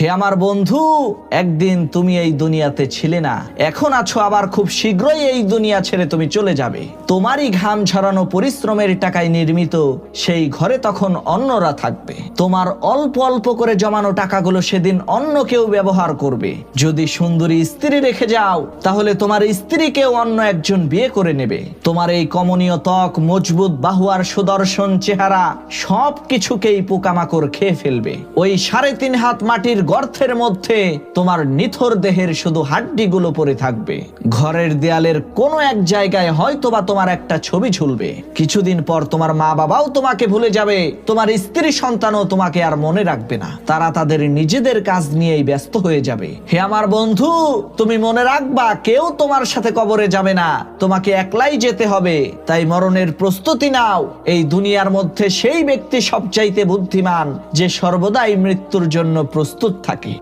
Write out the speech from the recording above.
হে আমার বন্ধু, একদিন তুমি এই দুনিয়াতে ছিলে না, এখন আছো, আবার খুব শীঘ্রই এই দুনিয়া ছেড়ে তুমি চলে যাবে। তোমারই ঘাম ঝরানো পরিশ্রমের টাকায় নির্মিত সেই ঘরে তখন অন্যরা থাকবে। তোমার অল্প অল্প করে জমানো টাকাগুলো সেদিন অন্য কেউ ব্যবহার করবে। যদি সুন্দরী স্ত্রী রেখে যাও, তাহলে তোমার স্ত্রীকেও অন্য একজন বিয়ে করে নেবে। তোমার এই কমনীয় ত্বক, মজবুত বাহু আর সুদর্শন চেহারা সব কিছুকেই পোকামাকড় খেয়ে ফেলবে। ওই 3.5 হাত মাটির গর্তের মধ্যে তোমার নিথর দেহের শুধু হাড্ডিগুলো পড়ে থাকবে। ঘরের দেয়ালের কোনো এক জায়গায় হয়তোবা তোমার একটা ছবি ঝুলবে। কিছুদিন পর তোমার মা বাবাও তোমাকে ভুলে যাবে, তোমার স্ত্রী সন্তানও তোমাকে আর মনে রাখবে না। তারা তাদের নিজেদের কাজ নিয়েই ব্যস্ত হয়ে যাবে। হে আমার বন্ধু, তুমি মনে রাখবা, কেউ তোমার সাথে কবরে যাবে না, তোমাকে একলাই যেতে হবে। তাই মরণের প্রস্তুতি নাও। এই দুনিয়ার মধ্যে সেই ব্যক্তি সবচাইতে বুদ্ধিমান যে সর্বদাই মৃত্যুর জন্য প্রস্তুত থাকে।